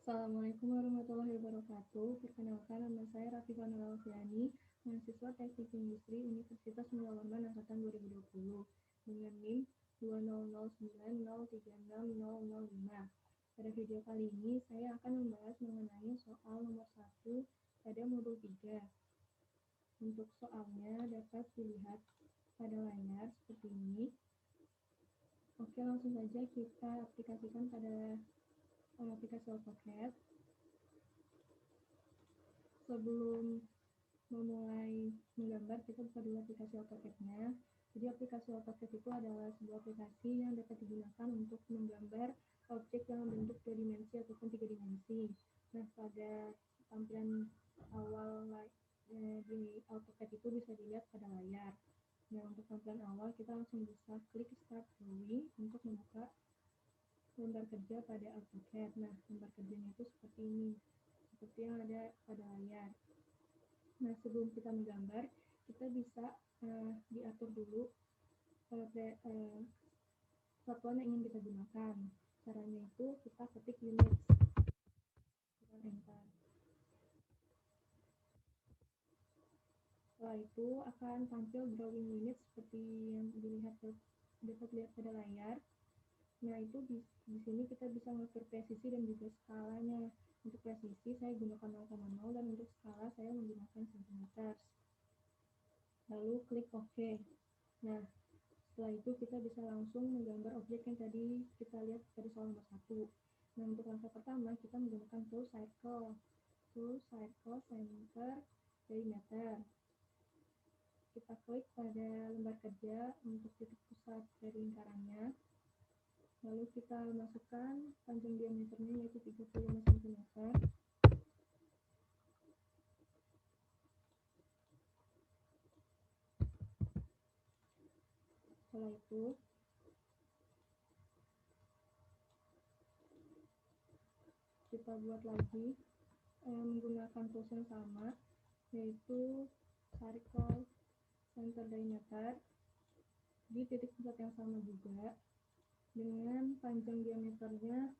Assalamualaikum warahmatullahi wabarakatuh. Perkenalkan, nama saya Rafifah Nur Alfiani, mahasiswa Teknik Industri Universitas Mulia Warman Angkatan 2020 dengan NIM 20090360005. Pada video kali ini, saya akan membahas mengenai soal nomor 1 pada modul 3. Untuk soalnya dapat dilihat pada layar seperti ini. Oke, langsung saja kita aplikasikan pada aplikasi AutoCAD. Sebelum memulai menggambar, kita buka dulu aplikasi AutoCAD-nya. Jadi aplikasi AutoCAD itu adalah sebuah aplikasi yang dapat digunakan untuk menggambar objek dalam bentuk 2 dimensi ataupun 3 dimensi. Nah, pada tampilan awal di AutoCAD itu bisa dilihat pada layar. Nah, untuk tampilan awal kita langsung bisa klik Start Drawing untuk membuka lembar kerja pada AutoCAD. Nah, lembar kerjanya itu seperti ini, seperti yang ada pada layar. Nah, sebelum kita menggambar, kita bisa diatur dulu satuan yang ingin kita gunakan. Caranya itu kita ketik units dengan enter. Setelah itu akan tampil drawing unit seperti yang dapat lihat pada layar. Nah, itu di sini kita bisa mengatur presisi dan juga skalanya. Untuk presisi saya gunakan 0,0 dan untuk skala saya menggunakan cm. Lalu klik OK. Nah, setelah itu kita bisa langsung menggambar objek yang tadi kita lihat pada soal nomor 1. Nah, untuk langkah pertama kita menggunakan tool circle center diameter. Kita klik pada lembar kerja untuk titik pusat dari lingkarannya. Lalu kita masukkan panjang diameternya yaitu 35 cm. Setelah itu kita buat lagi menggunakan tools yang sama, yaitu circle center diameter di titik pusat yang sama juga dengan panjang diameternya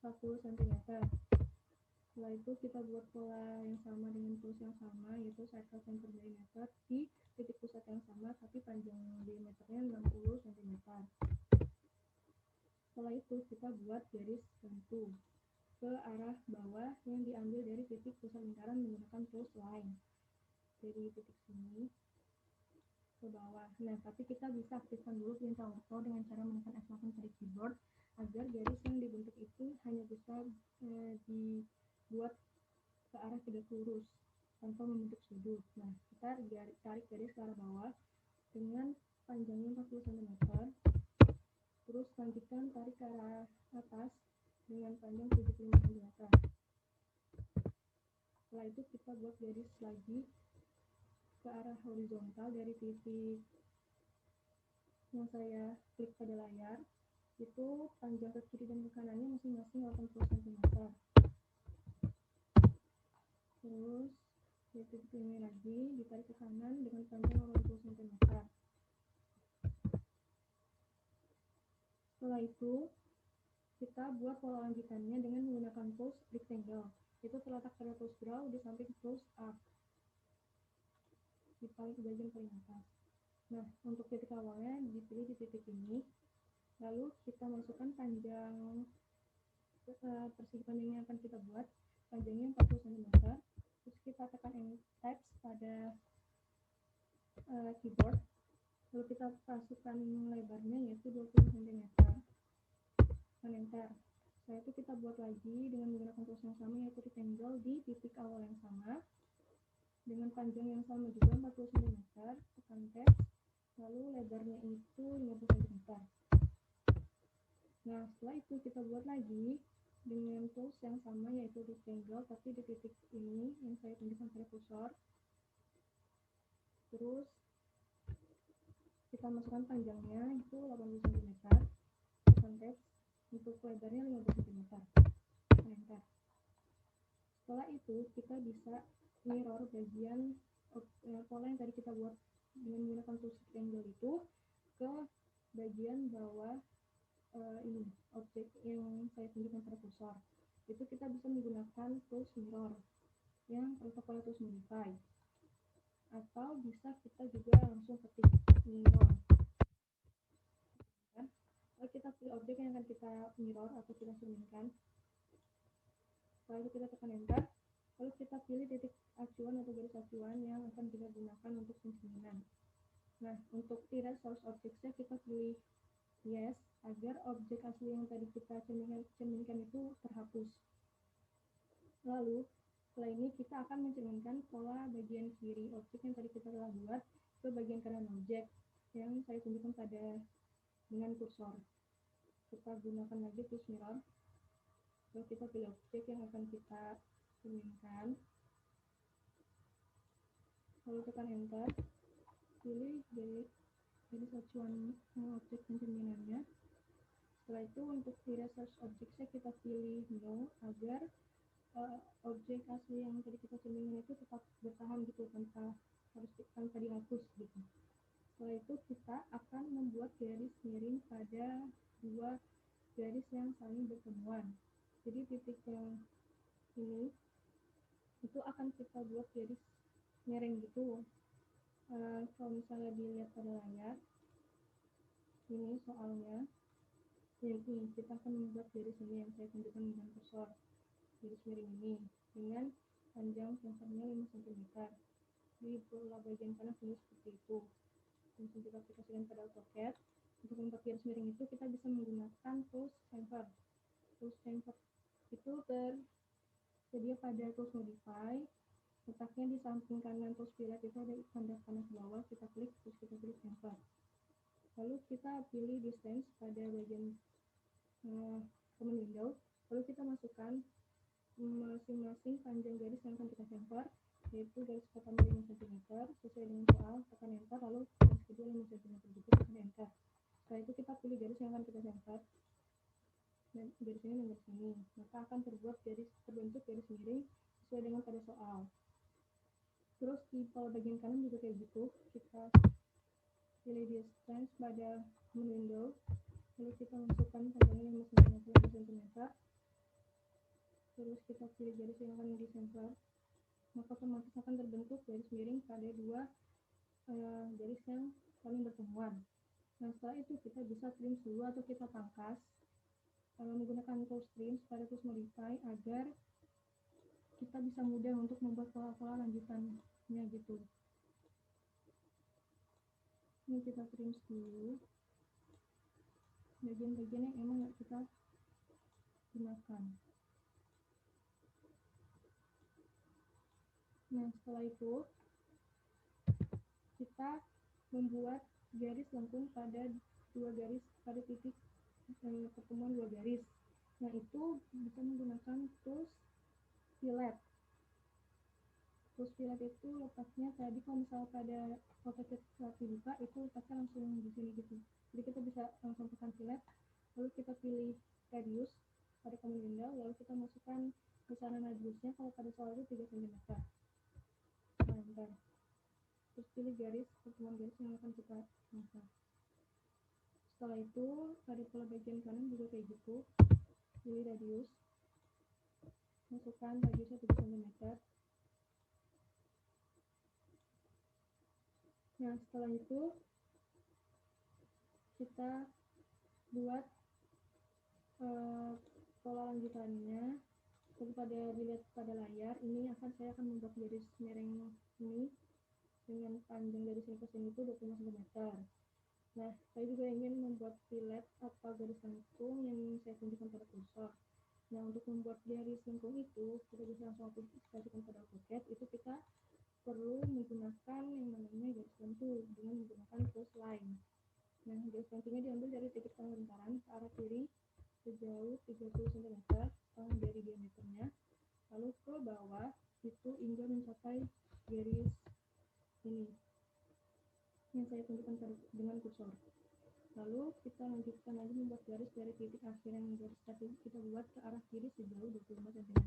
40 cm. Setelah itu kita buat pola yang sama dengan tools yang sama, yaitu circle center diameter di titik pusat yang sama tapi panjang diameternya 60 cm. Setelah itu kita buat garis bantu ke arah bawah yang diambil dari titik pusat lingkaran menggunakan tools line dari titik sini ke bawah. Nah, tapi kita bisa aktifkan dulu perintah auto dengan cara menekan F8 pada keyboard agar garis yang dibentuk itu hanya bisa dibuat ke arah tegak lurus tanpa membentuk sudut. Nah, kita tarik garis ke arah bawah dengan panjangnya 40 cm. Terus lanjutkan tarik ke arah atas dengan panjang 75 cm. Setelah itu kita buat garis lagi ke arah horizontal dari titik yang saya klik pada layar. Itu panjang ke kiri dan ke kanannya masing-masing 80 cm. Terus dari titik ini lagi ditarik ke kanan dengan panjang 80 cm. Setelah itu kita buat pola lanjutannya dengan menggunakan tools rectangle. Itu terletak pada tools draw di samping tools arc di bagian paling atas. Nah, untuk titik awalnya dipilih di titik ini. Lalu kita masukkan panjang persegi panjang yang akan kita buat, panjangnya 40 cm. Terus kita tekan tab pada keyboard. Lalu kita masukkan lebarnya yaitu 20 cm. Dan enter. Setelah itu kita buat lagi dengan menggunakan tools yang sama yaitu rectangle di titik awal yang sama dengan panjang yang sama juga 40 cm. Tekan tab. Lalu lebarnya itu 50 cm. Nah, setelah itu kita buat lagi dengan tools yang sama yaitu rectangle tapi di titik ini yang saya tunjukkan pada kursor. Terus kita masukkan panjangnya itu 80 cm. Tekan tab. Untuk lebarnya 50 cm. Enter. Setelah itu kita bisa mirror bagian pola yang tadi kita buat dengan menggunakan tools rectangle itu ke bagian bawah ini objek yang saya tunjukkan pada kursor. itu kita bisa menggunakan tools mirror yang protokol tools modify, atau bisa kita juga langsung ketik mirror kan. Lalu kita pilih objek yang akan kita mirror atau kita cerminkan, lalu kita tekan enter, lalu kita pilih titik acuan atau garis acuan yang akan kita gunakan untuk pencerminan. Nah, untuk tirai source objectnya kita pilih yes, agar objek asli yang tadi kita cerminkan itu terhapus. Lalu, setelah ini kita akan mencerminkan pola bagian kiri objek yang tadi kita telah buat ke bagian kanan objek yang saya tunjukkan pada dengan kursor. Kita gunakan lagi tools mirror, lalu kita pilih objek yang akan kita cerminkan, lalu tekan enter, pilih garis acuan objek pencerminannya. Setelah itu untuk tirai source objectnya kita pilih no, agar objek asli yang tadi kita cerminkan itu tetap bertahan gitu tanpa dihapus gitu. Setelah itu kita akan membuat garis miring pada dua garis yang saling bertemuan. Jadi titik yang ini itu akan kita buat garis miring gitu. Kalau misalnya dilihat pada layar, ini soalnya, ini kita akan membuat garis ini yang saya tunjukkan dengan kursor, garis miring ini dengan panjang sensornya 5 cm. Di pola bagian kanan seperti itu. Langsung kita aplikasikan pada AutoCAD. Untuk membuat garis miring itu kita bisa menggunakan tools chamfer. Tools chamfer itu tersedia pada tools modify. Letaknya di samping kanan tools fillet itu ada tanda panah bawah, kita klik terus kita pilih chamfer. Lalu kita pilih distance pada bagian command window. Lalu kita masukkan masing-masing panjang garis yang akan kita chamfer, yaitu garis pertama 5 cm sesuai dengan soal, tekan enter, lalu garis kedua 5 cm juga tekan enter. Setelah itu kita pilih garis yang akan kita chamfer, dan garis ini dan garis ini, maka akan terbentuk garis miring sesuai dengan pada soal. Terus di bagian kanan juga kayak gitu, kita pilih distance pada command window, lalu kita masukkan panjangnya 5 cm, terus kita pilih garis yang akan di-chamfer, maka otomatis akan terbentuk garis miring pada dua garis yang saling bertemuan. Nah, setelah itu kita bisa trim dulu atau kita pangkas menggunakan tools trim pada tools modify agar kita bisa mudah untuk membuat pola-pola lanjutannya gitu. Ini kita trim dulu bagian-bagian yang emang nggak kita gunakan. Nah, setelah itu kita membuat garis lengkung pada titik pertemuan dua garis. Nah, itu bisa menggunakan tools fillet. Tools fillet itu letaknya tadi kalau misalnya pada AutoCAD saat dibuka itu letaknya langsung di sini gitu. Jadi kita bisa langsung tekan fillet, lalu kita pilih radius pada command window, lalu kita masukkan besaran radiusnya kalau pada soal itu 3 cm. Nah, terus pilih garis pertemuan garis yang akan kita masuk. Setelah itu pada pola bagian kanan juga kayak gitu, pilih radius, masukkan radiusnya 3 cm. Nah, setelah itu kita buat pola lanjutannya. Seperti dilihat pada layar, ini saya akan membuat garis miring ini dengan panjang garis yang kesini itu 25 cm. Nah, saya juga ingin membuat fillet atau garis lengkung yang saya tunjukkan pada kursor. Nah, untuk membuat garis lengkung itu, kita bisa langsung aplikasikan pada AutoCAD. Itu kita perlu menggunakan yang namanya garis lentur dengan menggunakan tools line. Nah, garis lenturnya diambil dari titik tengah lingkaran ke arah kiri sejauh 30 cm dari diameternya, lalu ke bawah itu hingga mencapai garis ini yang saya tunjukkan dengan kursor. Lalu kita lanjutkan lagi membuat garis dari titik akhir yang garis tadi kita buat ke arah kiri sejauh 25 cm.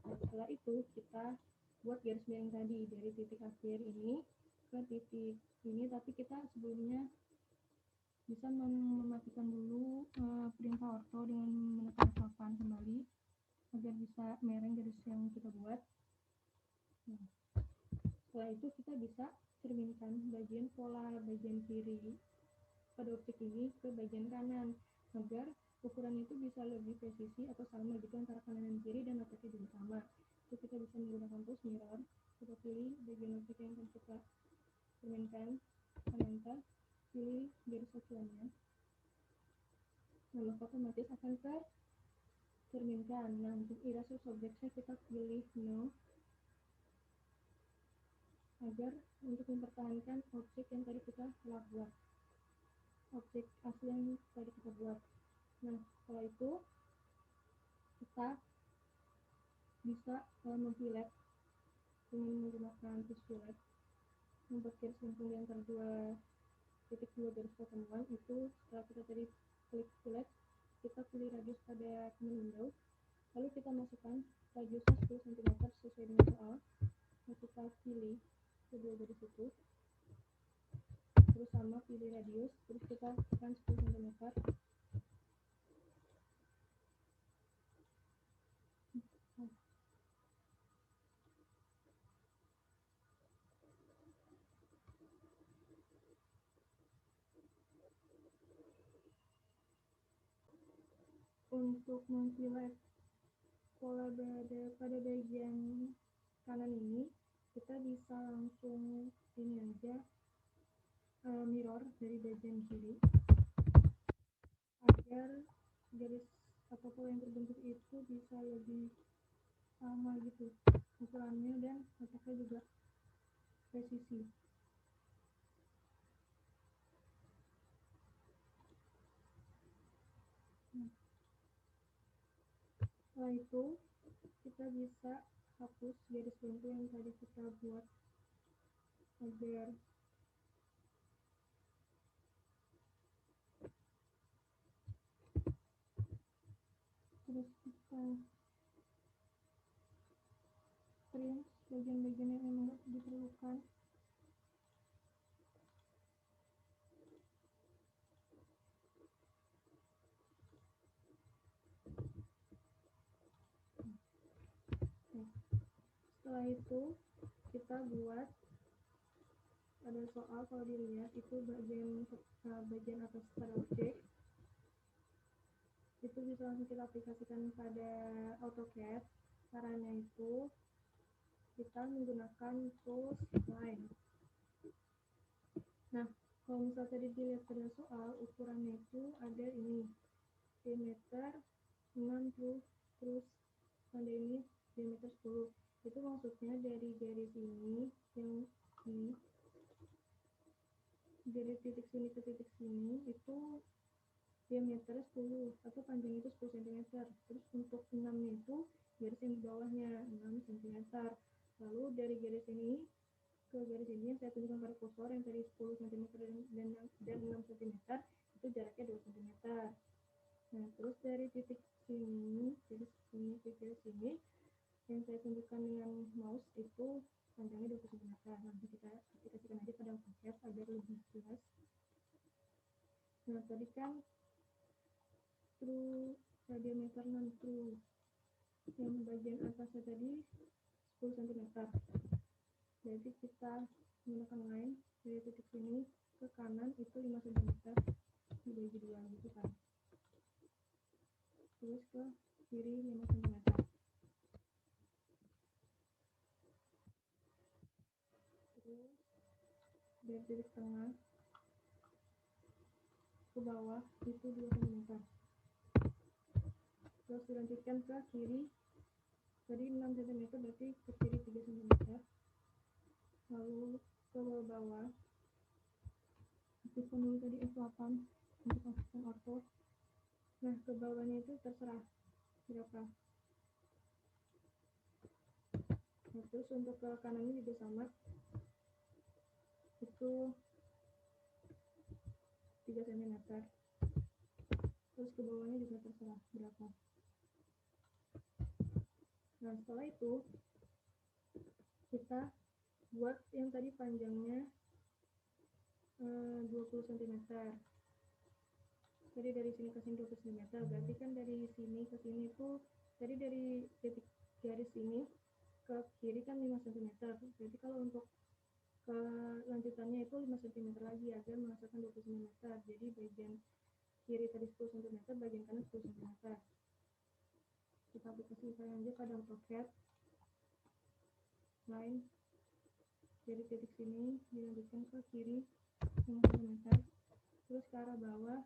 Nah, setelah itu kita buat garis miring tadi dari titik akhir ini ke titik ini, tapi kita sebelumnya bisa mematikan dulu perintah orto dengan menekan F8 kembali agar bisa mereng garis yang kita buat. Nah, setelah itu kita bisa cerminkan bagian pola bagian kiri pada objek ini ke bagian kanan agar ukuran itu bisa lebih presisi atau sama gitu antara kanan dan kiri dan letaknya juga sama. Itu kita bisa menggunakan tools mirror. Kita pilih bagian objek yang akan kita cerminkan, enter, pilih garis acuannya. Nah, maka otomatis akan tercerminkan. Nah, untuk eraser objeknya kita pilih no agar untuk mempertahankan objek yang tadi kita telah buat, objek asli yang tadi kita buat. Nah, setelah itu kita bisa memfilet dengan menggunakan tools fillet, membuat garis lengkung di antara dua garis pertemuan. Itu setelah kita tadi klik fillet, kita pilih radius pada command window, lalu kita masukkan radiusnya 10 cm sesuai dengan soal. Nah, kita pilih kedua garis itu, terus sama pilih radius, terus kita tekan 10 cm. Untuk memfilet pola pada bagian kanan ini, kita bisa langsung ini aja mirror dari bagian kiri agar garis atau pola yang terbentuk itu bisa lebih sama gitu ukurannya dan letaknya juga presisi. Nah, setelah itu kita bisa hapus garis lengkung yang tadi kita buat agar terus kita print bagian-bagian yang memang diperlukan. Setelah itu kita buat ada soal, kalau dilihat itu bagian atas pada objek itu bisa langsung kita aplikasikan pada AutoCAD. Caranya itu kita menggunakan tools line. Nah, kalau misalnya tadi dilihat pada soal, ukurannya itu ada ini diameter 6 terus tanda ini diameter 10. Itu maksudnya dari garis ini yang ini dari titik sini ke titik sini itu diameternya 10 atau panjangnya itu 10 cm. Terus untuk 6 itu garis yang di bawahnya 6 cm. Lalu dari garis ini ke garis ini yang saya tunjukkan pada kursor yang tadi 10 cm dan 6 cm itu jaraknya 2 cm. Nah, terus dari titik sini ke garis sini yang saya tunjukkan dengan mouse itu panjangnya 20 cm. Nah, kita aplikasikan aja pada AutoCAD agar lebih jelas. Nah, tadi kan true diameter non true yang bagian atasnya tadi 10 cm. Jadi kita menggunakan line dari titik sini ke kanan itu 5 cm dibagi 2 gitu kan. Terus ke kiri 5 cm. Terus dari titik tengah ke bawah itu 2 cm. Terus dilanjutkan ke kiri tadi 6 cm berarti ke kiri 3 cm. Lalu ke bawah aktifkan dulu tadi F8 untuk aktifkan orto. Nah, ke bawahnya itu terserah berapa. Nah, terus untuk ke kanannya juga sama, itu 3 cm. Terus ke bawahnya juga terserah berapa. Nah, setelah itu kita buat yang tadi panjangnya 20 cm. Jadi dari sini ke sini 20 cm, berarti kan dari sini ke sini itu jadi dari titik garis ini ke kiri kan 5 cm. Berarti kalau untuk kelanjutannya itu 5 cm lagi agar menghasilkan 20 cm. Jadi bagian kiri tadi 10 cm, bagian kanan 10 cm. Kita aplikasikan aja pada AutoCAD. Line dari titik sini dilanjutkan ke kiri 5 cm, terus ke arah bawah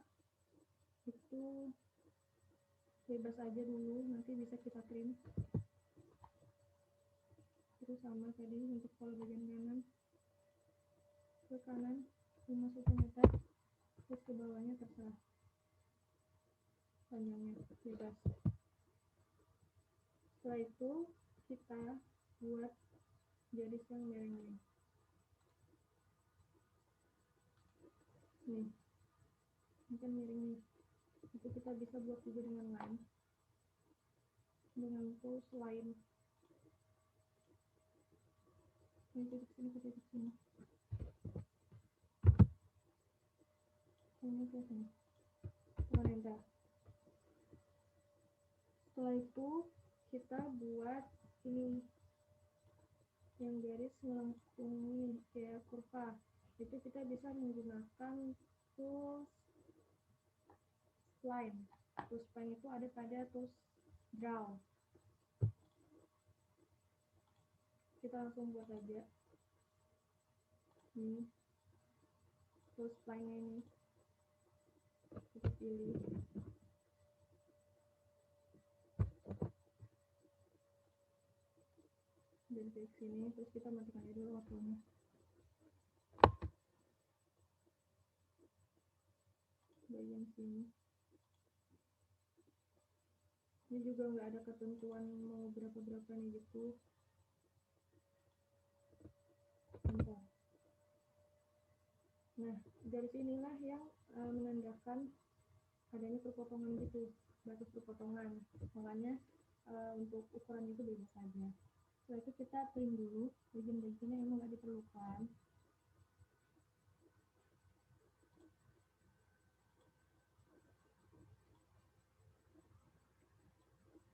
itu bebas aja dulu, nanti bisa kita trim. Terus sama tadi untuk pola bagian kanan, ke kanan 5 cm, terus ke bawahnya terserah panjangnya, bebas. Setelah itu kita buat garis yang miring-miring. Nih, ini kan miring nih. Itu kita bisa buat juga dengan line, dengan tools line. Ini titik sini ke titik sini. Ini ke sini. Tekan enter. Setelah itu kita buat ini yang garis melengkung ini kayak kurva. Itu kita bisa menggunakan tools line. Tools line itu ada pada tools draw. Kita langsung buat aja. Ini tools line ini kita pilih. Dan ke sini, terus kita matikan dulu waktunya. Bagian sini. Ini juga nggak ada ketentuan mau berapa nih gitu. Bentar. Nah, dari sinilah yang menandakan adanya perpotongan gitu, batas perpotongan. Makanya untuk ukuran itu bebas saja. Setelah itu kita trim dulu bagian-bagiannya yang nggak diperlukan.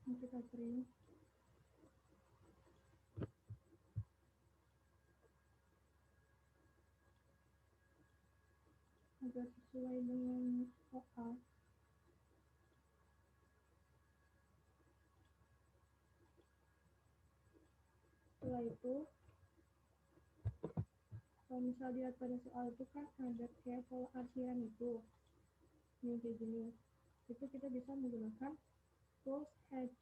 Ini kita trim. Agar sesuai dengan soal. Setelah itu, kalau misal dilihat pada soal itu kan ada kayak pola arsiran itu, ini kayak gini. Itu kita bisa menggunakan tools hatch.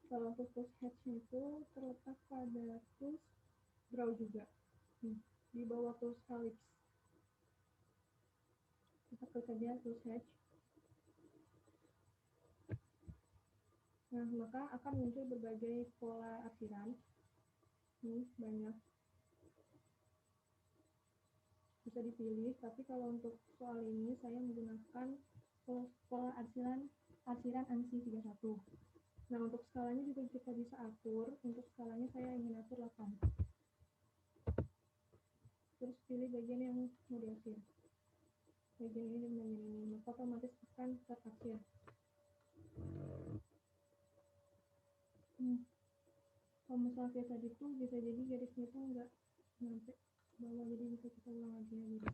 Kalau untuk tools hatch itu terletak pada tools draw juga. Di bawah tools ellipse. Kita klik aja tools hatch. Nah, maka akan muncul berbagai pola arsiran. Ini banyak. Bisa dipilih, tapi kalau untuk soal ini saya menggunakan pola arsiran ANSI 31. Nah, untuk skalanya juga kita bisa atur. Untuk skalanya saya ingin atur 8. Terus pilih bagian yang mau diarsir. Bagian ini dan bagian ini, maka otomatis akan terarsir. Kalau misalnya kayak tadi tuh bisa jadi garisnya tuh nggak nyampe bawah, jadi bisa kita ulang lagi ya gitu.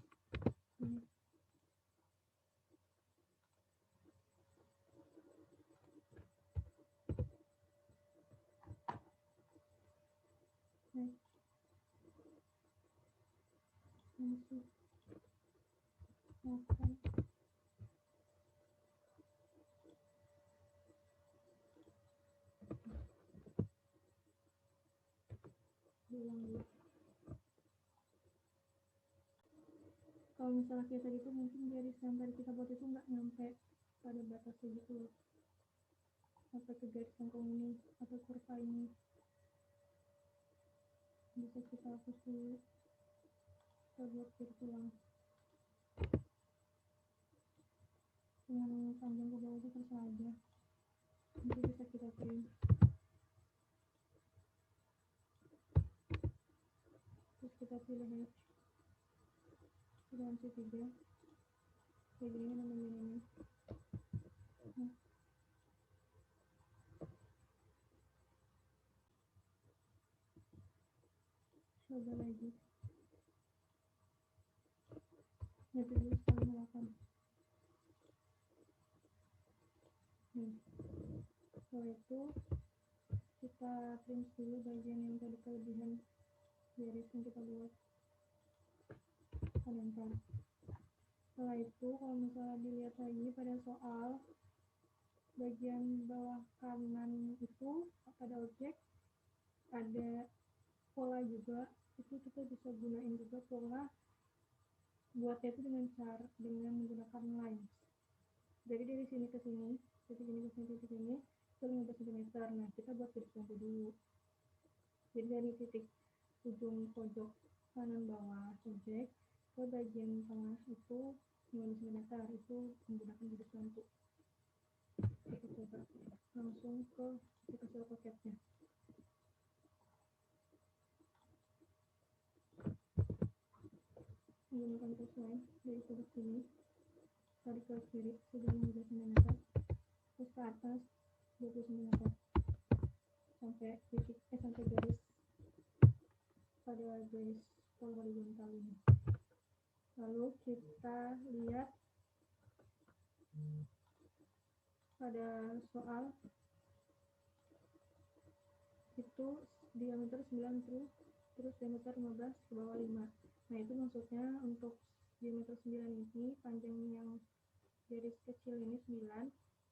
Masuk makan ulang dulu. Kalau misalnya kayak tadi tuh mungkin garis yang tadi kita buat itu nggak nyampe pada batas segitu loh, sampai ke garis lengkung ini atau kurva ini, bisa kita hapus dulu. Kita buat garis ulang dengan panjang ke bawah itu terserah aja, nanti bisa kita trim. Terus kita pilih hatch dengan C3. kayak gini namanya ini. Nah, coba lagi. Nanti dulu sekali 8. Setelah itu kita print dulu bagian yang tadi kelebihan garis yang kita buat enter. Setelah itu kalau misalnya dilihat lagi pada soal bagian bawah kanan itu pada objek ada pola juga, itu kita bisa gunain juga pola buatnya itu dengan menggunakan lines. Jadi dari sini ke sini, titik ini ke sini, titik ini itu 15 cm. Nah, kita buat garis lampu dulu. Jadi dari titik ujung pojok kanan bawah objek ke bagian tengah itu 15 cm, itu menggunakan garis lampu. Kita coba langsung ke aplikasi AutoCAD-nya. Menggunakan line dari sudut sini, tarik ke kiri sejauh 15 cm, terus ke atas 20 cm sampai sampai garis pada garis pola horizontal ini. Lalu kita lihat pada soal itu diameter 9 terus diameter 15 ke bawah 5. Nah, itu maksudnya untuk diameter 9 ini panjang yang garis kecil ini 9,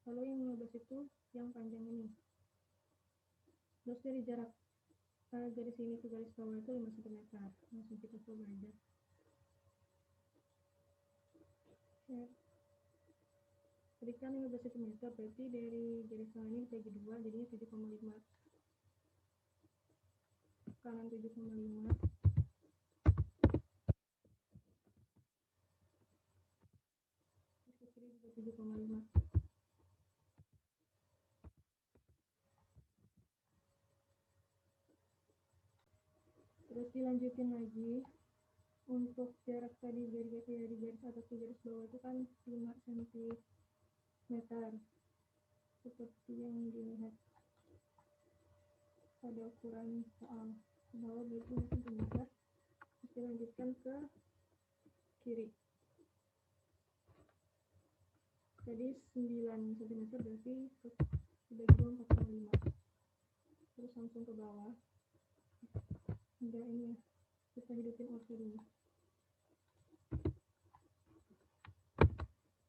lalu yang 15 itu yang panjang ini. Terus dari jarak garis ini ke garis bawah itu 5 cm. Langsung kita coba aja. Tadi kan 15 cm, berarti dari garis bawah ini bagi 2, jadinya 7,5. Kanan 7,5, ke kiri juga 7,5. Terus dilanjutin lagi untuk jarak tadi dari garis atas ke garis bawah itu kan 5 cm seperti yang dilihat pada ukuran soal. Ke bawah berarti 5 cm. Terus dilanjutkan ke kiri. Jadi 9 cm berarti dibagi 4,5. Terus langsung ke bawah. Enggak, ini ya, kita hidupin ortho dulu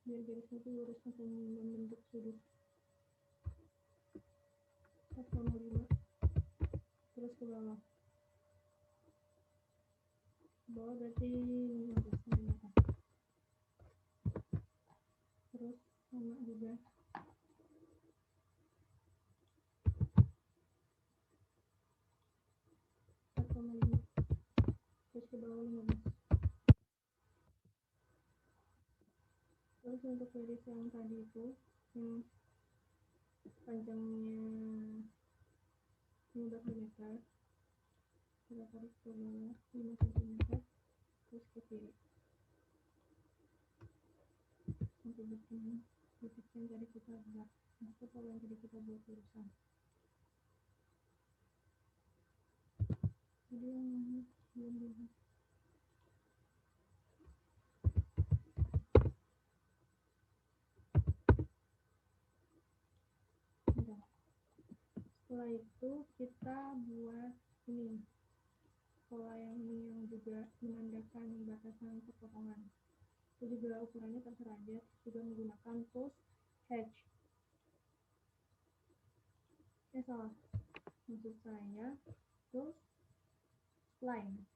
biar garisnya itu lurus langsung membentuk sudut 4,5. terus ke bawah berarti 15 cm. Terus sama juga 4,5, terus ke bawah 15. Terus untuk garis yang tadi itu yang panjangnya 15 cm, kita tarik ke bawah 5 cm, terus ke kiri sampai bertemu titik yang tadi kita buat, atau pola yang tadi kita buat lurusan. Jadi yang belum lihat setelah itu kita buat ini pola yang ini yang juga menandakan batasan perpotongan. Itu juga ukurannya terserah aja, juga menggunakan tools hatch. Salah, maksud saya tools line.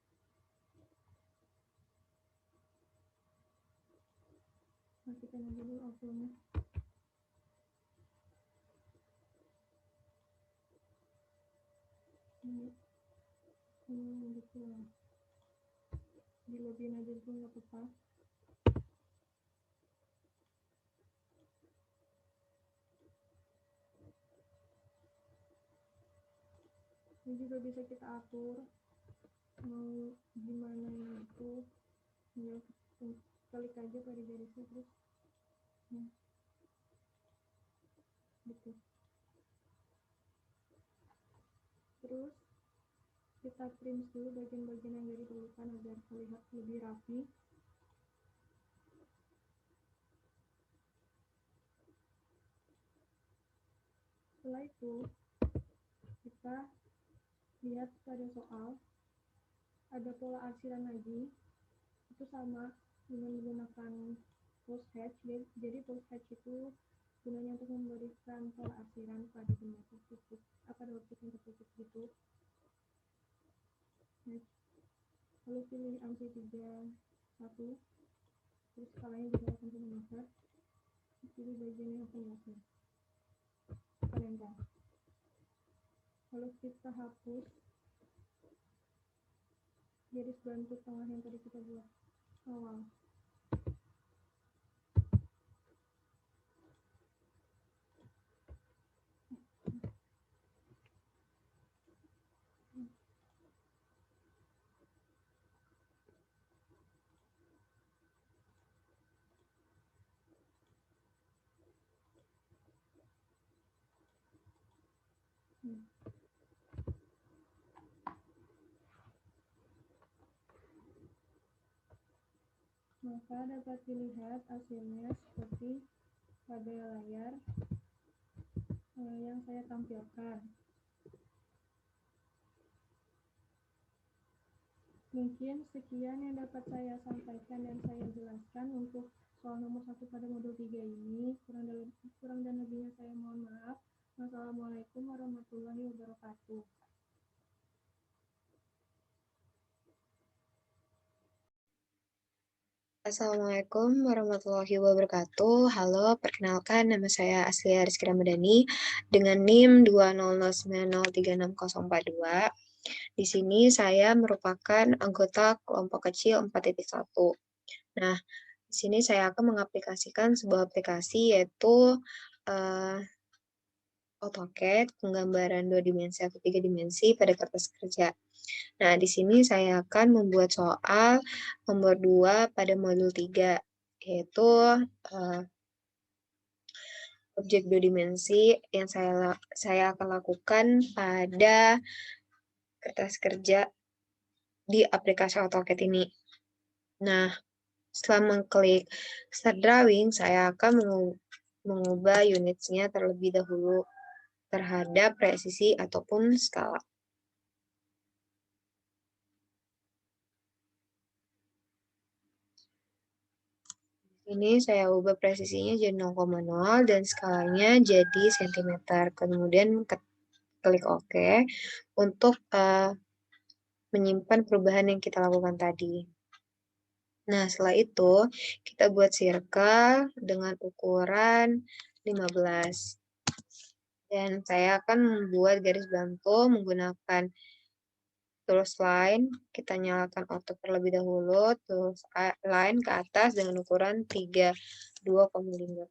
Matikan aja dulu outline-nya. Ini gitu lah, dilebihin aja dulu nggak apa-apa. Ini juga bisa kita atur mau gimana itu, ya klik aja pada garisnya terus Nah, gitu. Terus kita print dulu bagian-bagian yang jadi tulisan agar terlihat lebih rapi. Setelah itu kita lihat pada soal ada pola arsiran lagi, itu sama dengan menggunakan post-hatch. Jadi post-hatch itu gunanya untuk memberikan pola arsiran pada benda tertutup, pada objek yang tertutup gitu. Nah, lalu pilih ANSI 31, terus skalanya juga 8 cm, pilih bagian yang akan diatur, kalender. Lalu kita hapus garis bantu tengah yang tadi kita buat awal. Maka dapat dilihat hasilnya seperti pada layar yang saya tampilkan. Mungkin sekian yang dapat saya sampaikan dan saya jelaskan untuk soal nomor 1 pada modul 3 ini. Kurang dan lebihnya saya mohon maaf. Wassalamualaikum warahmatullahi wabarakatuh. Assalamualaikum warahmatullahi wabarakatuh. Halo, perkenalkan nama saya Aslia Rizky Ramadhani dengan NIM 200903642. Di sini saya merupakan anggota kelompok kecil 4.1. Nah, di sini saya akan mengaplikasikan sebuah aplikasi yaitu AutoCAD, penggambaran 2 dimensi atau 3 dimensi pada kertas kerja. Nah, di sini saya akan membuat soal nomor 2 pada modul 3, yaitu objek 2 dimensi yang saya akan lakukan pada kertas kerja di aplikasi AutoCAD ini. Nah, setelah mengklik Start Drawing, saya akan mengubah unitsnya terlebih dahulu terhadap presisi ataupun skala. Ini saya ubah presisinya jadi 0,0 dan skalanya jadi cm. Kemudian klik OK untuk menyimpan perubahan yang kita lakukan tadi. Nah, setelah itu kita buat circle dengan ukuran 15. Dan saya akan membuat garis bantu menggunakan tools line. Kita nyalakan auto terlebih dahulu, tools line ke atas dengan ukuran 32,5.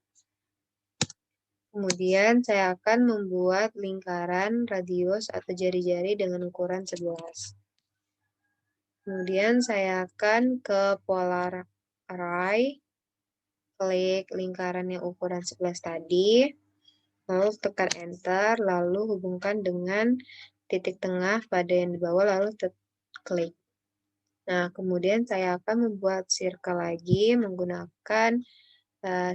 Kemudian saya akan membuat lingkaran radius atau jari-jari dengan ukuran 11. Kemudian saya akan ke polar array, klik lingkaran yang ukuran 11 tadi, lalu tekan enter, lalu hubungkan dengan titik tengah pada yang di bawah, lalu klik. Nah, kemudian saya akan membuat circle lagi menggunakan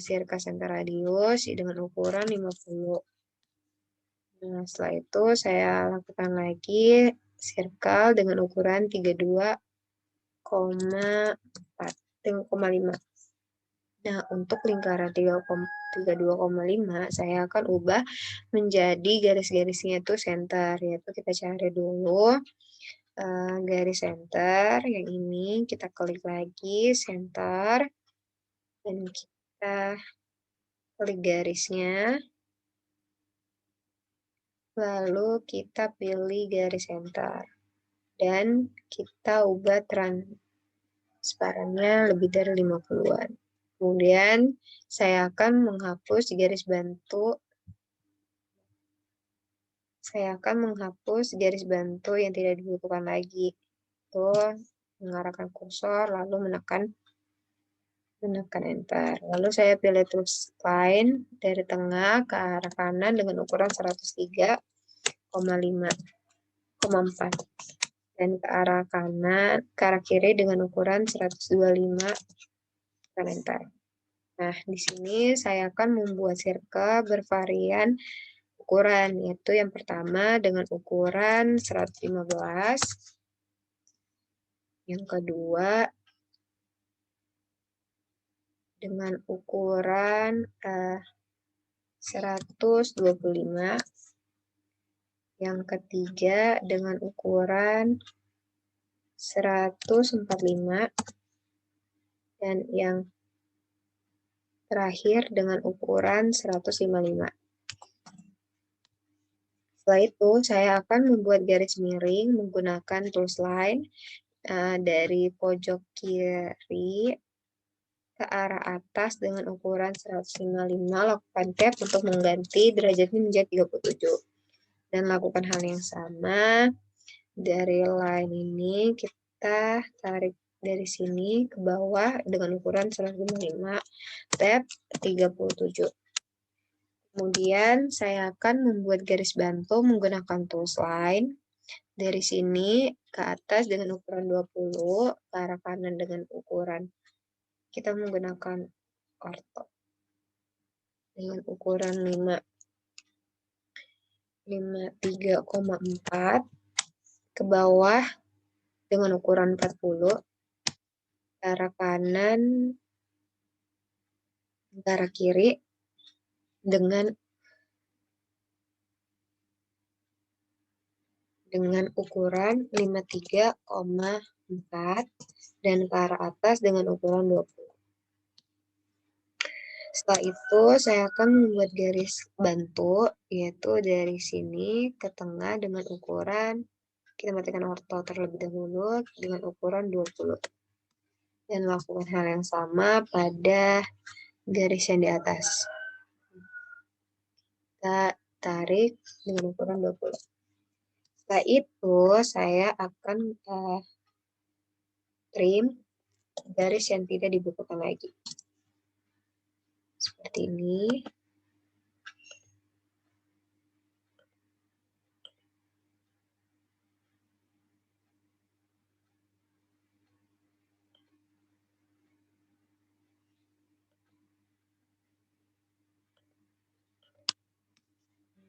circle center radius dengan ukuran 50. Nah, setelah itu saya lakukan lagi circle dengan ukuran 32,5. Nah, untuk lingkaran 32,5 saya akan ubah menjadi garis-garisnya itu center, yaitu kita cari dulu garis center yang ini, kita klik lagi center dan kita klik garisnya, lalu kita pilih garis center dan kita ubah transparannya lebih dari 50-an. Kemudian saya akan menghapus garis bantu. Saya akan menghapus garis bantu yang tidak dibutuhkan lagi. Itu mengarahkan kursor lalu menekan Menekan enter. Lalu saya pilih tulis line dari tengah ke arah kanan dengan ukuran 103,4 dan ke arah kanan, ke arah kiri dengan ukuran 125, tekan enter. Nah, di sini saya akan membuat circle bervarian ukuran, yaitu yang pertama dengan ukuran 115, yang kedua dengan ukuran 125, yang ketiga dengan ukuran 145, dan yang terakhir dengan ukuran 155. Setelah itu, saya akan membuat garis miring menggunakan tools line dari pojok kiri ke arah atas dengan ukuran 155, lakukan tab untuk mengganti derajatnya menjadi 37. Dan lakukan hal yang sama, dari line ini kita tarik dari sini ke bawah dengan ukuran 155, tab 37. Kemudian saya akan membuat garis bantu menggunakan tools line. Dari sini ke atas dengan ukuran 20, ke arah kanan dengan ukuran, kita menggunakan orto dengan ukuran 53,4, ke bawah dengan ukuran 40, ke arah kanan, ke arah kiri dengan ukuran 53,4 dan ke arah atas dengan ukuran 20. Setelah itu saya akan membuat garis bantu, yaitu dari sini ke tengah dengan ukuran, kita matikan orto terlebih dahulu dengan ukuran 20. Dan lakukan hal yang sama pada garis yang di atas. Kita tarik dengan ukuran 20. Setelah itu saya akan trim garis yang tidak dibutuhkan lagi. Seperti ini.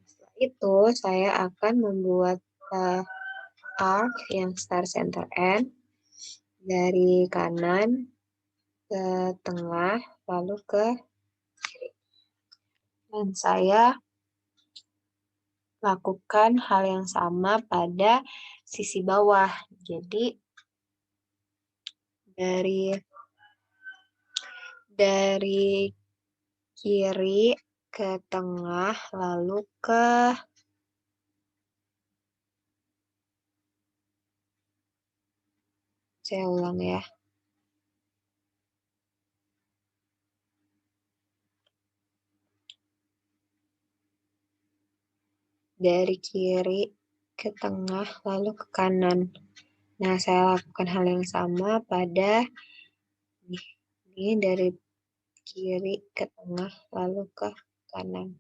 Setelah itu saya akan membuat arc yang start center end dari kanan ke tengah lalu ke kiri. Dan saya lakukan hal yang sama pada sisi bawah. Jadi dari kiri ke tengah lalu ke saya ulang ya. Dari kiri ke tengah lalu ke kanan. Nah, saya lakukan hal yang sama pada ini dari kiri ke tengah lalu ke kanan.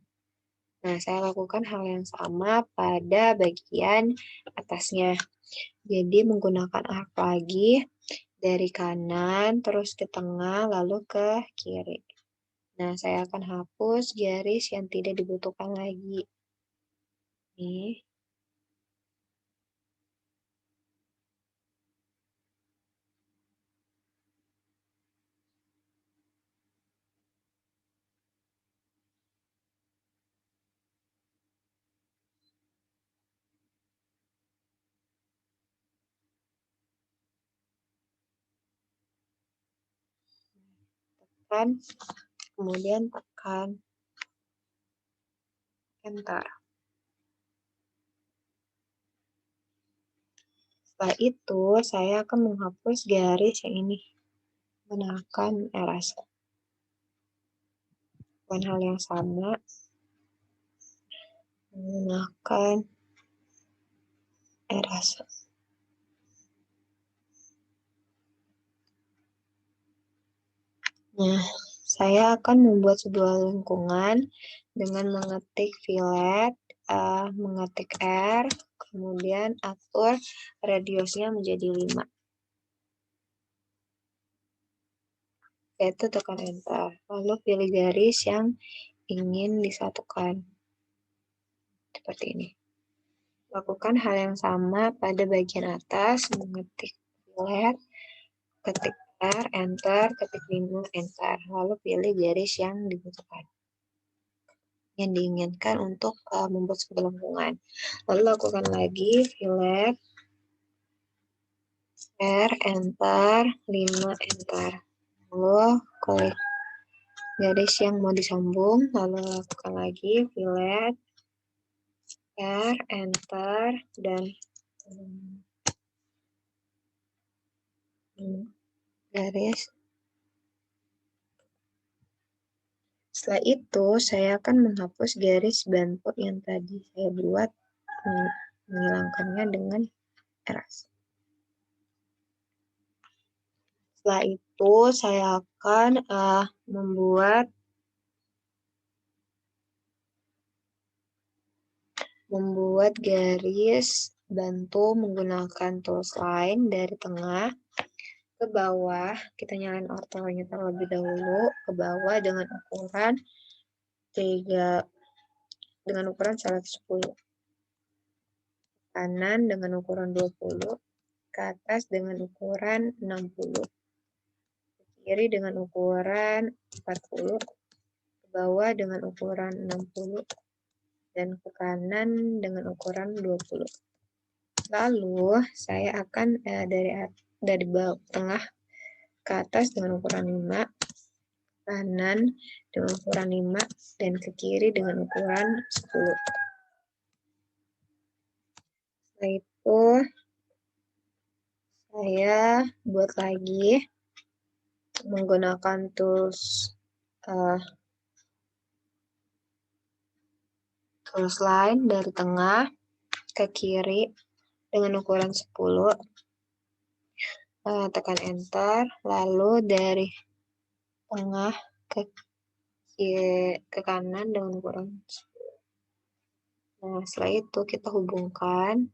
Nah, saya lakukan hal yang sama pada bagian atasnya. Jadi menggunakan arc lagi dari kanan terus ke tengah lalu ke kiri. Nah, saya akan hapus garis yang tidak dibutuhkan lagi. Nih. Kemudian tekan enter. Setelah itu saya akan menghapus garis yang ini menggunakan eraser. Lakukan hal yang sama menggunakan eraser. Nah, saya akan membuat sebuah lingkungan dengan mengetik fillet, mengetik R, kemudian atur radiusnya menjadi 5. Yaitu tekan enter. Lalu pilih garis yang ingin disatukan. Seperti ini. Lakukan hal yang sama pada bagian atas, mengetik fillet, ketik R, enter, ketik 5, enter. Lalu pilih garis yang dibutuhkan, yang diinginkan untuk membuat sebuah lengkungan. Lalu lakukan lagi fillet, R, enter, 5, enter. Lalu klik garis yang mau disambung, lalu lakukan lagi fillet, R, enter, dan garis. Setelah itu, saya akan menghapus garis bantu yang tadi saya buat, menghilangkannya dengan erase. Setelah itu, saya akan membuat garis bantu menggunakan tools line dari tengah ke bawah. Kita nyalain ortonya terlebih dahulu, ke bawah dengan ukuran 110. Kanan dengan ukuran 20, ke atas dengan ukuran 60, ke kiri dengan ukuran 40, ke bawah dengan ukuran 60, dan ke kanan dengan ukuran 20. Lalu saya akan dari bawah tengah ke atas dengan ukuran 5, kanan dengan ukuran 5, dan ke kiri dengan ukuran 10. Setelah itu saya buat lagi menggunakan tools line dari tengah ke kiri dengan ukuran 10. Tekan enter, lalu dari tengah ke kanan dengan ukuran 10. Nah, setelah itu kita hubungkan.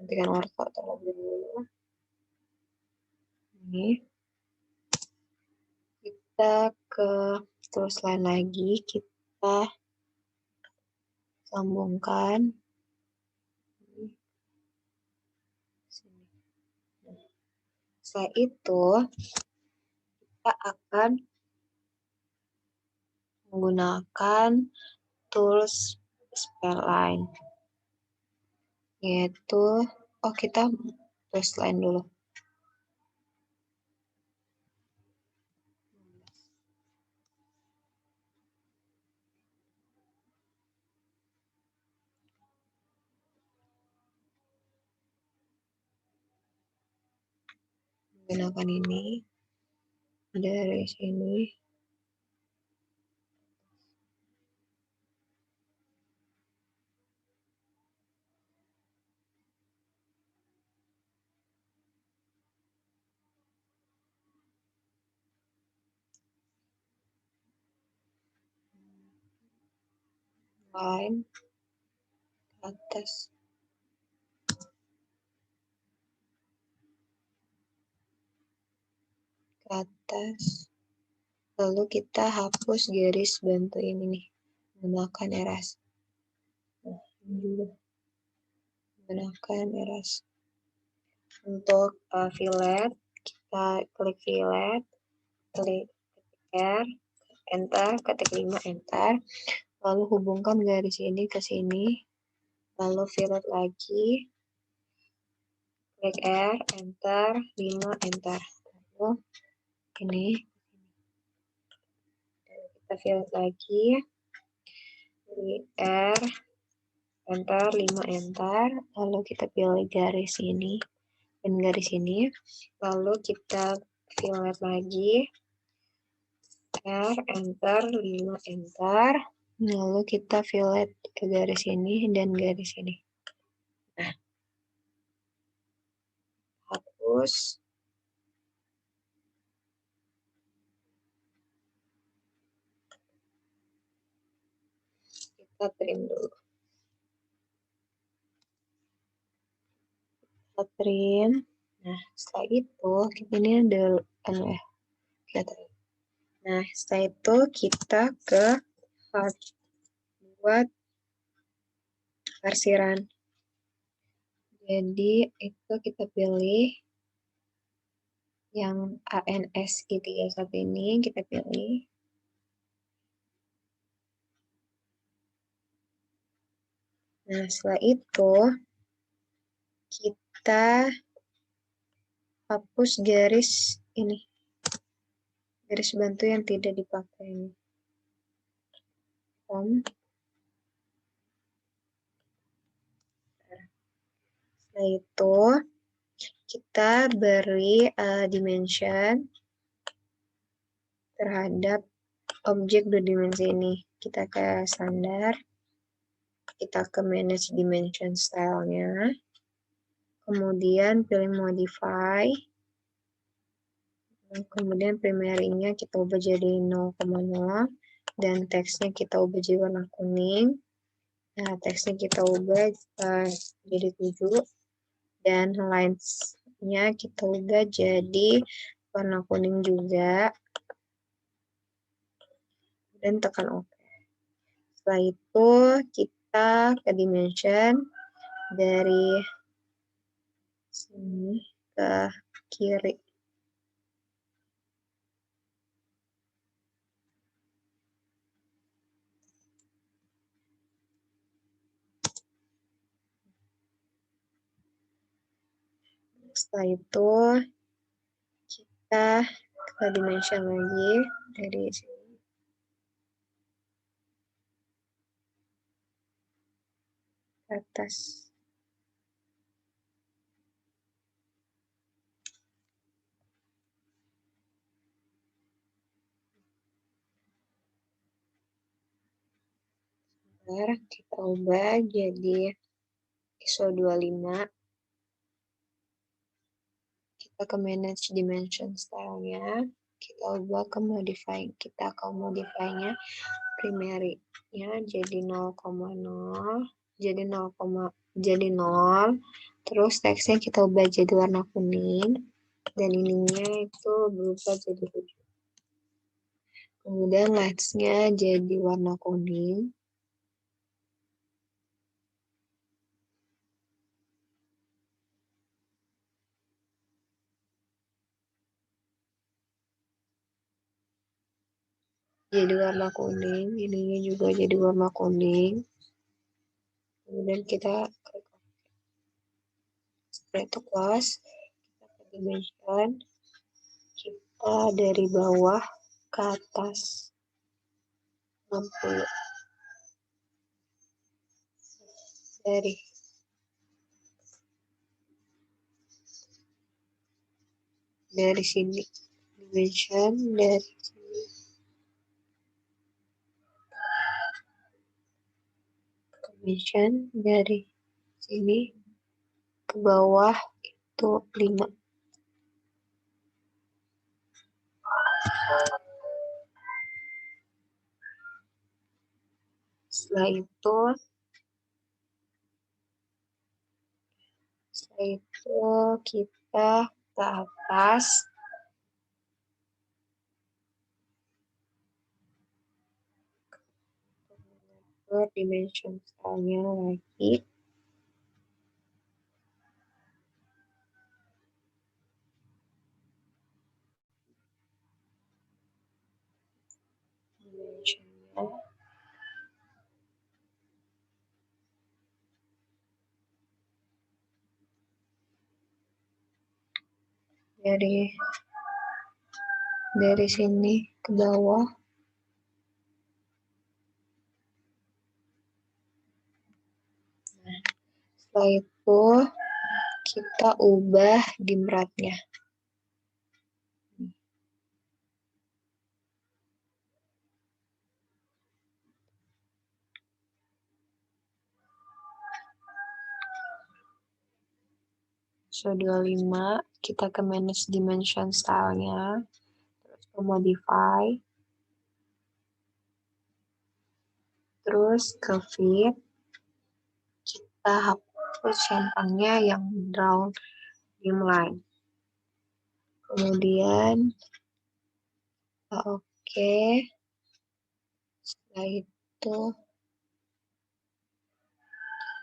Nantikan orto terlebih dulu. Ini kita ke tools line lagi, kita sambungkan. Setelah itu kita akan menggunakan tools spline, yaitu kita tools line dulu. Gunakan ini dari sini. Line ke atas. Ke atas. Lalu kita hapus garis bantu ini nih, menggunakan erase. Ini juga menggunakan erase. Untuk fillet, kita klik fillet, klik R, enter, ketik 5, enter. Lalu hubungkan garis ini ke sini. Lalu fillet lagi, klik R, enter, 5, enter. Lalu ini kita fillet lagi. R, enter, 5 enter, lalu kita pilih garis ini dan garis ini, lalu kita fillet lagi, R, enter, 5 enter, lalu kita fillet ke garis ini dan garis ini. Nah, hapus. Kita trim dulu. Kita trim. Nah, setelah itu, ini ada Nah, setelah itu kita ke part buat parsiran. Jadi, itu kita pilih yang ANSI31 ini, kita pilih. Nah, setelah itu, kita hapus garis ini. Garis bantu yang tidak dipakai ini. Setelah itu, kita beri dimension terhadap objek berdimensi ini. Kita ke standar, kita ke manage dimension style-nya, kemudian pilih modify, kemudian primary-nya kita ubah jadi 0,0, dan teksnya kita ubah jadi warna kuning. Nah, teksnya kita ubah jadi 7, dan lines-nya kita ubah jadi warna kuning juga, dan tekan OK. Setelah itu kita ke dimension dari sini ke kiri. Setelah itu kita ke dimension lagi dari sini. Ke atas. Sekarang kita ubah jadi ISO 25. Kita ke manage dimension style-nya. Kita ubah ke modify. Kita ke modify-nya primary-nya jadi 0,0. Jadi 0, terus teksnya kita ubah jadi warna kuning, dan ininya itu berubah jadi 7. Kemudian lines-nya jadi warna kuning. Jadi warna kuning, ininya juga jadi warna kuning. Kemudian kita klik OK. Setelah itu close, kita ke dimension, kita dari bawah ke atas 60. Dari sini, dimension dari sini dimension dari sini ke bawah itu 5. Setelah itu kita ke atas, ke dimension style-nya lagi. Dimension-nya dari sini ke bawah Setelah itu kita ubah dimratnya. So 25, kita ke manage dimension style-nya, terus ke modify, terus ke fit, kita hapus centangnya yang draw dim line. Kemudian, oke. Setelah itu,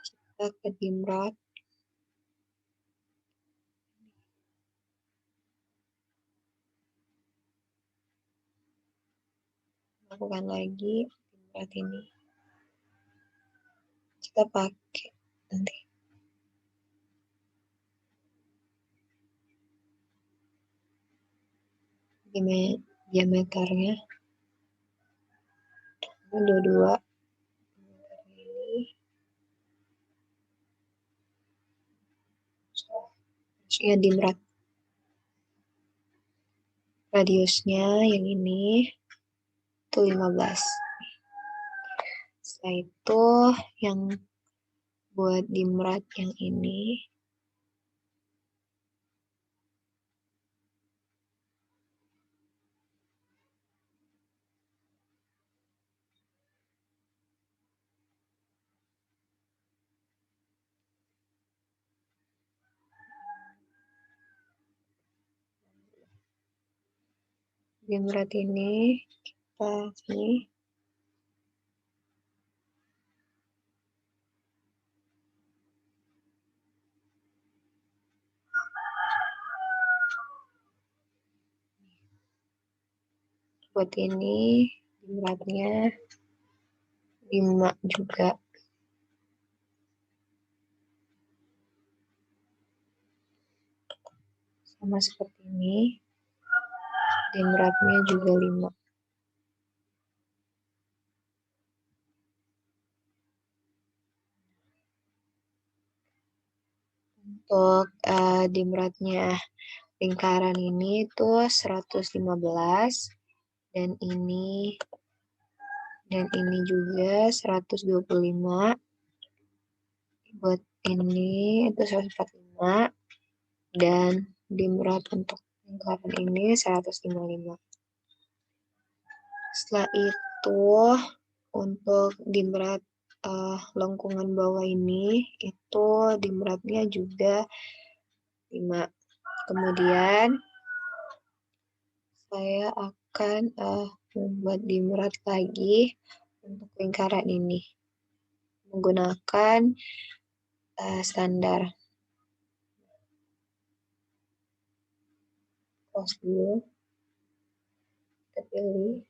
kita ke dimrat. Lakukan lagi dimrat ini. Kita pakai nanti. Diameternya. 22. Harusnya dimrat. Radiusnya yang ini itu 15. Setelah itu yang buat dimrat yang ini dimrat ini kita sini buat ini dimratnya 5 juga. Sama seperti ini. Dimratnya juga 5. Untuk dimratnya lingkaran ini tuh 115 dan ini juga 125. Buat ini itu 145 dan dimrat untuk lingkaran ini 155. Setelah itu untuk dimrat lengkungan bawah ini itu dimratnya juga 5. Kemudian saya akan membuat dimrat lagi untuk lingkaran ini menggunakan standar. Close dulu. Kita pilih.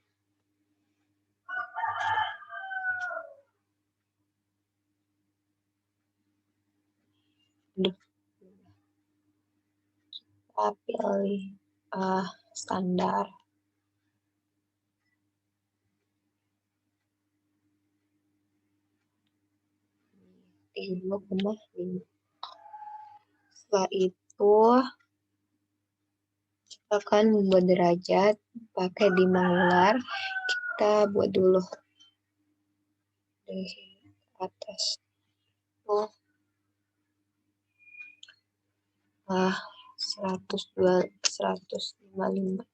Kita pilih standar. Setelah itu kita akan membuat derajat pakai dimengular. Kita buat dulu dari sini ke atas. 155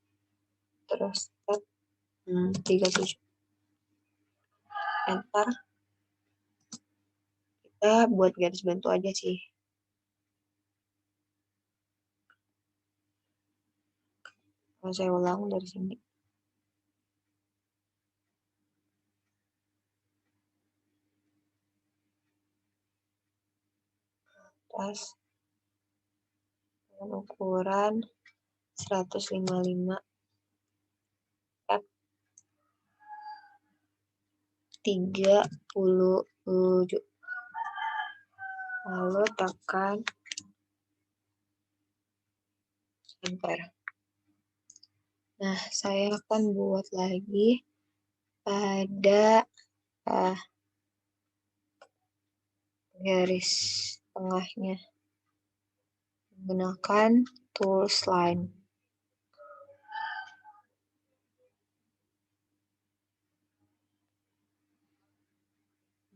terus tab 37 enter. Kita buat garis bantu aja sih. Kalau saya ulang dari sini. Atas dengan ukuran 155 tab 37. Lalu tekan enter. Nah, saya akan buat lagi pada garis tengahnya menggunakan tools line.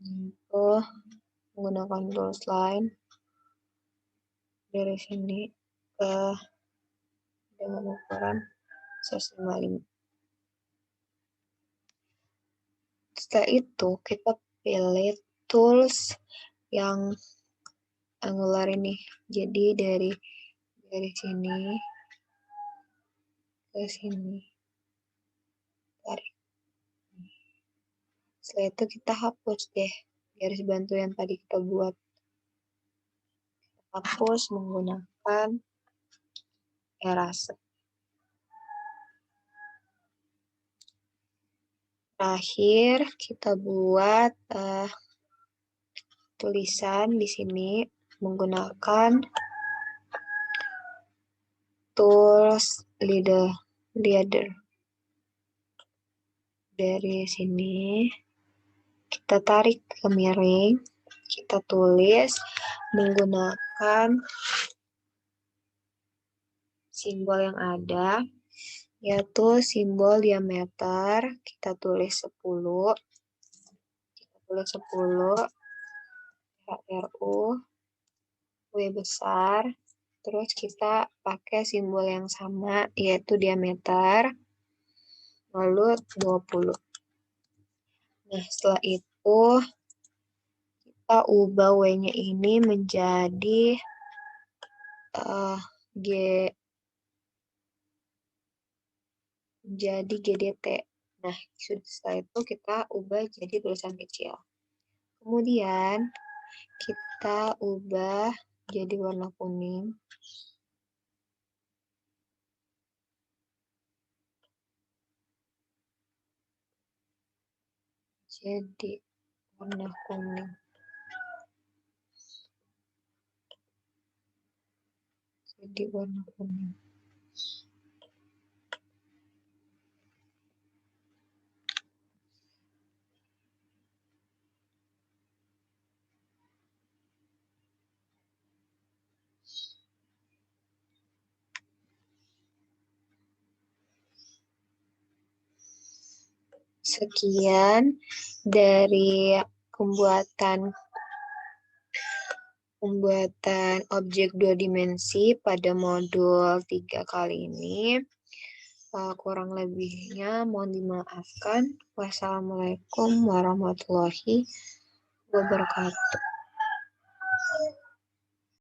Itu menggunakan tools line dari sini ke dengan ukuran 155. Setelah itu kita pilih tools yang angular ini. Jadi dari sini ke sini. Tarik. Setelah itu kita hapus deh garis bantu yang tadi kita buat. Hapus menggunakan eraser. Terakhir kita buat tulisan di sini menggunakan tools leader. Dari sini kita tarik ke miring, kita tulis menggunakan simbol yang ada, yaitu simbol diameter. Kita tulis 10, HRU, W besar, terus kita pakai simbol yang sama, yaitu diameter, lalu 20. Nah, setelah itu kita ubah W-nya ini menjadi GDT. Nah, setelah itu kita ubah jadi tulisan kecil. Kemudian kita ubah jadi warna kuning. Jadi warna kuning. Sekian dari pembuatan objek 2 dimensi pada modul 3 kali ini. Kurang lebihnya mohon dimaafkan. Wassalamualaikum warahmatullahi wabarakatuh.